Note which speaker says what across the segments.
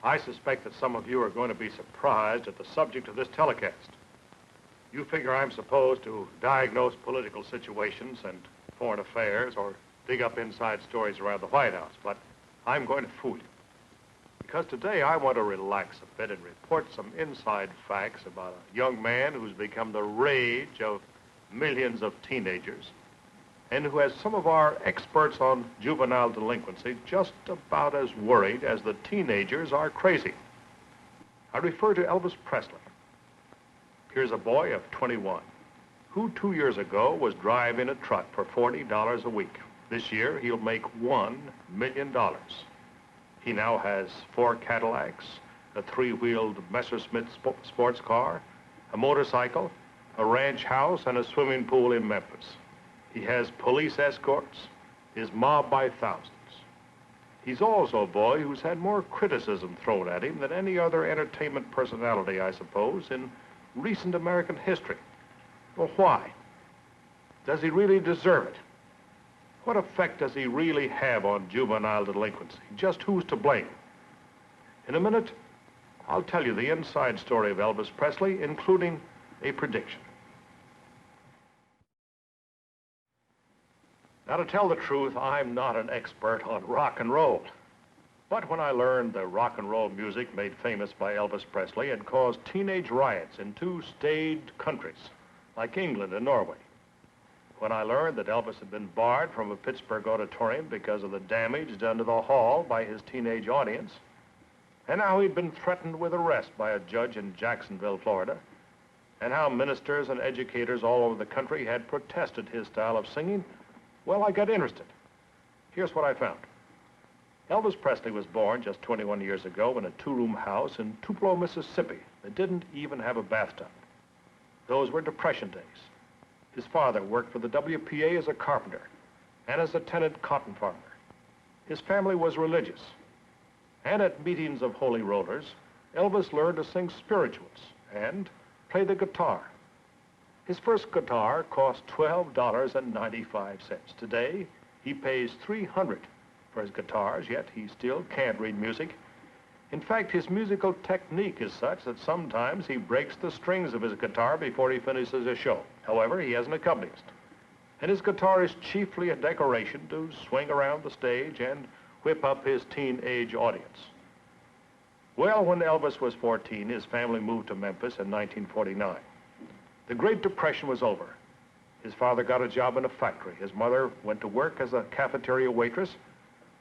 Speaker 1: I suspect that some of you are going to be surprised at the subject of this telecast. You figure I'm supposed to diagnose political situations and foreign affairs or dig up inside stories around the White House, but I'm going to fool you. Because today I want to relax a bit and report some inside facts about a young man who's become the rage of millions of teenagers and who has some of our experts on juvenile delinquency just about as worried as the teenagers are crazy. I refer to Elvis Presley. Here's a boy of 21 who 2 years ago was driving a truck for $40 a week. This year, he'll make $1 million. He now has 4 Cadillacs, a 3-wheeled Messerschmitt sports car, a motorcycle, a ranch house, and a swimming pool in Memphis. He has police escorts, is mobbed by thousands. He's also a boy who's had more criticism thrown at him than any other entertainment personality, I suppose, in recent American history. Well, why? Does he really deserve it? What effect does he really have on juvenile delinquency? Just who's to blame? In a minute, I'll tell you the inside story of Elvis Presley, including a prediction. Now, to tell the truth, I'm not an expert on rock and roll. But when I learned the rock and roll music made famous by Elvis Presley had caused teenage riots in 2 staid countries, like England and Norway, when I learned that Elvis had been barred from a Pittsburgh auditorium because of the damage done to the hall by his teenage audience, and how he'd been threatened with arrest by a judge in Jacksonville, Florida, and how ministers and educators all over the country had protested his style of singing, well, I got interested. Here's what I found. Elvis Presley was born just 21 years ago in a 2-room house in Tupelo, Mississippi that didn't even have a bathtub. Those were Depression days. His father worked for the WPA as a carpenter and as a tenant cotton farmer. His family was religious. And at meetings of holy rollers, Elvis learned to sing spirituals and play the guitar. His first guitar cost $12.95. Today, he pays $300 for his guitars, yet he still can't read music. In fact, his musical technique is such that sometimes he breaks the strings of his guitar before he finishes a show. However, he has an accompanist. And his guitar is chiefly a decoration to swing around the stage and whip up his teenage audience. Well, when Elvis was 14, his family moved to Memphis in 1949. The Great Depression was over. His father got a job in a factory. His mother went to work as a cafeteria waitress,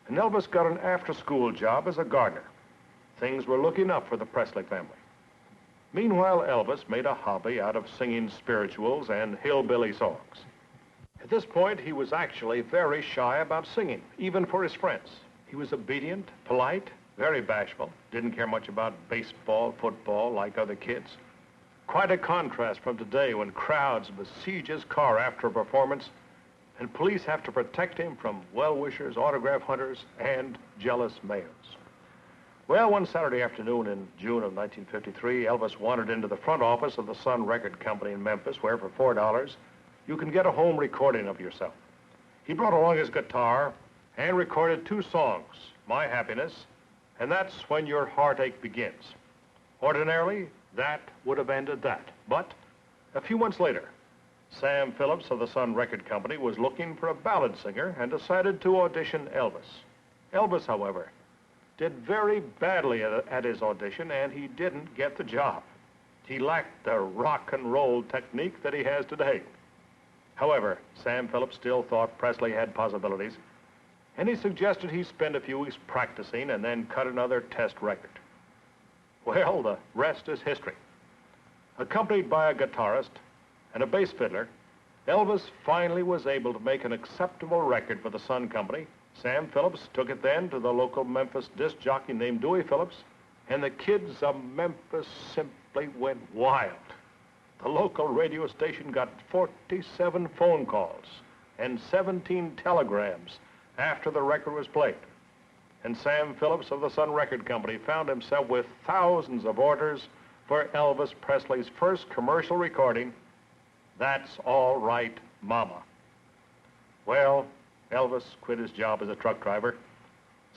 Speaker 1: and Elvis got an after-school job as a gardener. Things were looking up for the Presley family. Meanwhile, Elvis made a hobby out of singing spirituals and hillbilly songs. At this point, he was actually very shy about singing, even for his friends. He was obedient, polite, very bashful, didn't care much about baseball, football, like other kids. Quite a contrast from today when crowds besiege his car after a performance and police have to protect him from well-wishers, autograph hunters, and jealous males. Well, one Saturday afternoon in June of 1953, Elvis wandered into the front office of the Sun Record Company in Memphis, where for $4, you can get a home recording of yourself. He brought along his guitar and recorded 2 songs, My Happiness, and That's When Your Heartache Begins. Ordinarily, that would have ended that. But a few months later, Sam Phillips of the Sun Record Company was looking for a ballad singer and decided to audition Elvis. Elvis, however, did very badly at his audition, and he didn't get the job. He lacked the rock and roll technique that he has today. However, Sam Phillips still thought Presley had possibilities, and he suggested he spend a few weeks practicing and then cut another test record. Well, the rest is history. Accompanied by a guitarist and a bass fiddler, Elvis finally was able to make an acceptable record for the Sun Company. Sam Phillips took it then to the local Memphis disc jockey named Dewey Phillips, and the kids of Memphis simply went wild. The local radio station got 47 phone calls and 17 telegrams after the record was played. And Sam Phillips of the Sun Record Company found himself with thousands of orders for Elvis Presley's first commercial recording, That's All Right, Mama. Well, Elvis quit his job as a truck driver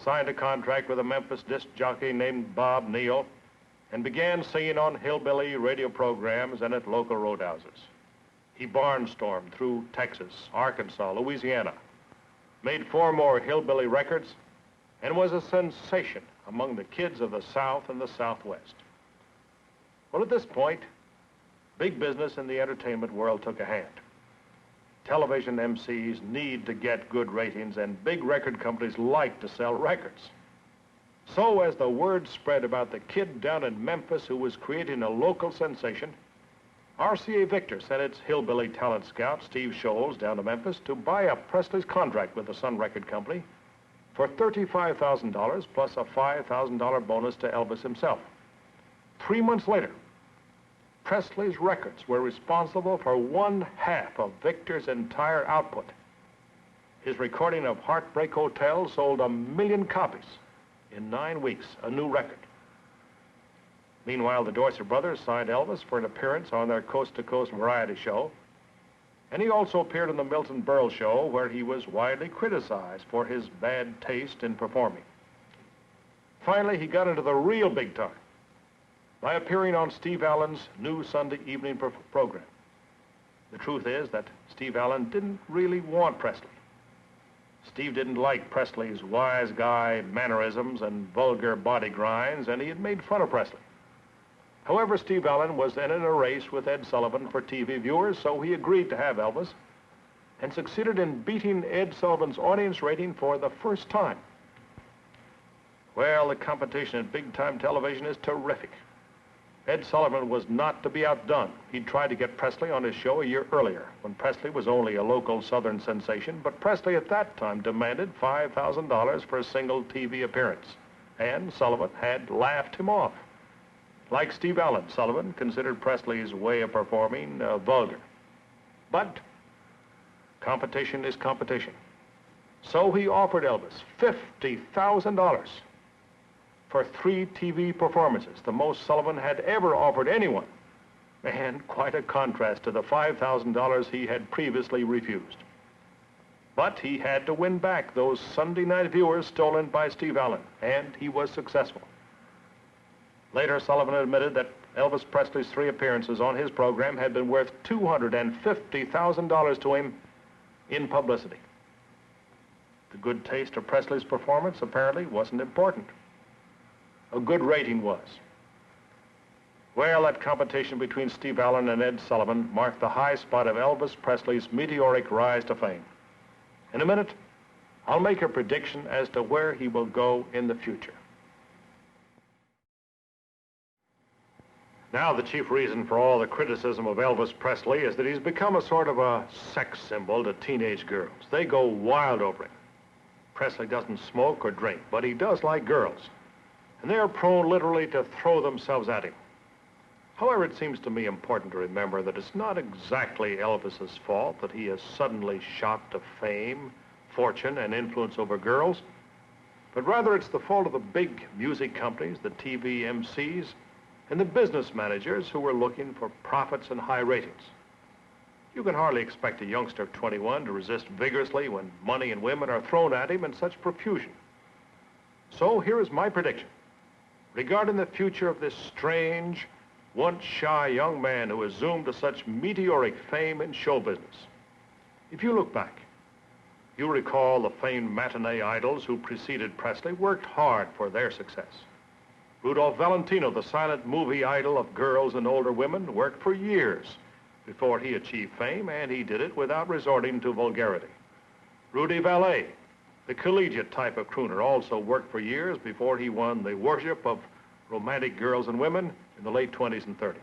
Speaker 1: signed a contract with a Memphis disc jockey named Bob Neal, and began singing on hillbilly radio programs and at local roadhouses. He barnstormed through Texas, Arkansas, Louisiana, made 4 more hillbilly records, and was a sensation among the kids of the South and the Southwest. Well, at this point, big business in the entertainment world took a hand. Television MCs need to get good ratings, and big record companies like to sell records. So as the word spread about the kid down in Memphis who was creating a local sensation, RCA Victor sent its hillbilly talent scout, Steve Scholes, down to Memphis to buy up Presley's contract with the Sun Record Company for $35,000 plus a $5,000 bonus to Elvis himself. 3 months later, Presley's records were responsible for 1/2 of Victor's entire output. His recording of Heartbreak Hotel sold 1 million copies in 9 weeks, a new record. Meanwhile, the Dorsey brothers signed Elvis for an appearance on their coast-to-coast variety show, and he also appeared on the Milton Berle show, where he was widely criticized for his bad taste in performing. Finally, he got into the real big time by appearing on Steve Allen's new Sunday evening program. The truth is that Steve Allen didn't really want Presley. Steve didn't like Presley's wise guy mannerisms and vulgar body grinds, and he had made fun of Presley. However, Steve Allen was then in a race with Ed Sullivan for TV viewers, so he agreed to have Elvis and succeeded in beating Ed Sullivan's audience rating for the first time. Well, the competition in big-time television is terrific. Ed Sullivan was not to be outdone. He'd tried to get Presley on his show a year earlier, when Presley was only a local Southern sensation, but Presley at that time demanded $5,000 for a single TV appearance, and Sullivan had laughed him off. Like Steve Allen, Sullivan considered Presley's way of performing vulgar. But competition is competition. So he offered Elvis $50,000 for 3 TV performances, the most Sullivan had ever offered anyone, and quite a contrast to the $5,000 he had previously refused. But he had to win back those Sunday night viewers stolen by Steve Allen, and he was successful. Later, Sullivan admitted that Elvis Presley's 3 appearances on his program had been worth $250,000 to him in publicity. The good taste of Presley's performance apparently wasn't important. A good rating was. Well, that competition between Steve Allen and Ed Sullivan marked the high spot of Elvis Presley's meteoric rise to fame. In a minute, I'll make a prediction as to where he will go in the future. Now, the chief reason for all the criticism of Elvis Presley is that he's become a sort of a sex symbol to teenage girls. They go wild over him. Presley doesn't smoke or drink, but he does like girls, and they're prone literally to throw themselves at him. However, it seems to me important to remember that it's not exactly Elvis's fault that he has suddenly shot to fame, fortune, and influence over girls, but rather it's the fault of the big music companies, the TV MCs, and the business managers who were looking for profits and high ratings. You can hardly expect a youngster of 21 to resist vigorously when money and women are thrown at him in such profusion. So here is my prediction regarding the future of this strange, once shy young man who has zoomed to such meteoric fame in show business. If you look back, you recall the famed matinee idols who preceded Presley worked hard for their success. Rudolph Valentino, the silent movie idol of girls and older women, worked for years before he achieved fame, and he did it without resorting to vulgarity. Rudy Vallee, the collegiate type of crooner, also worked for years before he won the worship of romantic girls and women in the late 20s and 30s.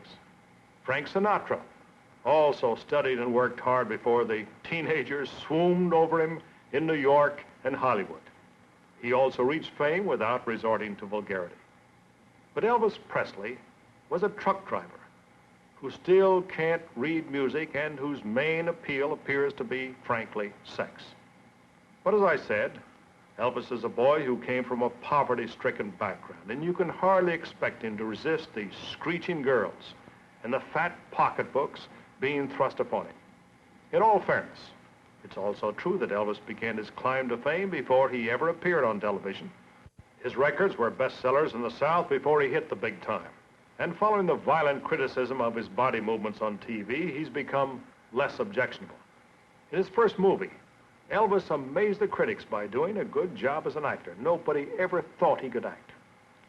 Speaker 1: Frank Sinatra also studied and worked hard before the teenagers swooned over him in New York and Hollywood. He also reached fame without resorting to vulgarity. But Elvis Presley was a truck driver who still can't read music and whose main appeal appears to be, frankly, sex. But as I said, Elvis is a boy who came from a poverty-stricken background, and you can hardly expect him to resist the screeching girls and the fat pocketbooks being thrust upon him. In all fairness, it's also true that Elvis began his climb to fame before he ever appeared on television, His records were bestsellers in the South before he hit the big time. And following the violent criticism of his body movements on TV, he's become less objectionable. In his first movie, Elvis amazed the critics by doing a good job as an actor. Nobody ever thought he could act.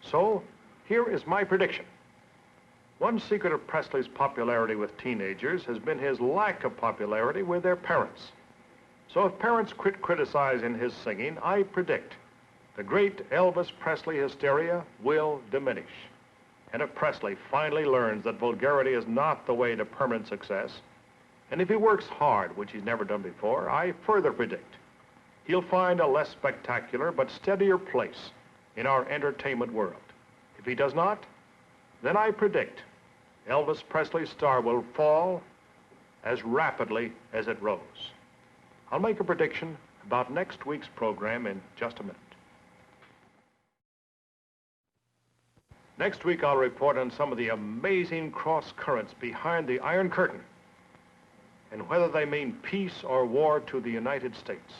Speaker 1: So, here is my prediction. One secret of Presley's popularity with teenagers has been his lack of popularity with their parents. So if parents quit criticizing his singing, I predict the great Elvis Presley hysteria will diminish. And if Presley finally learns that vulgarity is not the way to permanent success, and if he works hard, which he's never done before, I further predict he'll find a less spectacular but steadier place in our entertainment world. If he does not, then I predict Elvis Presley's star will fall as rapidly as it rose. I'll make a prediction about next week's program in just a minute. Next week, I'll report on some of the amazing cross currents behind the Iron Curtain and whether they mean peace or war to the United States.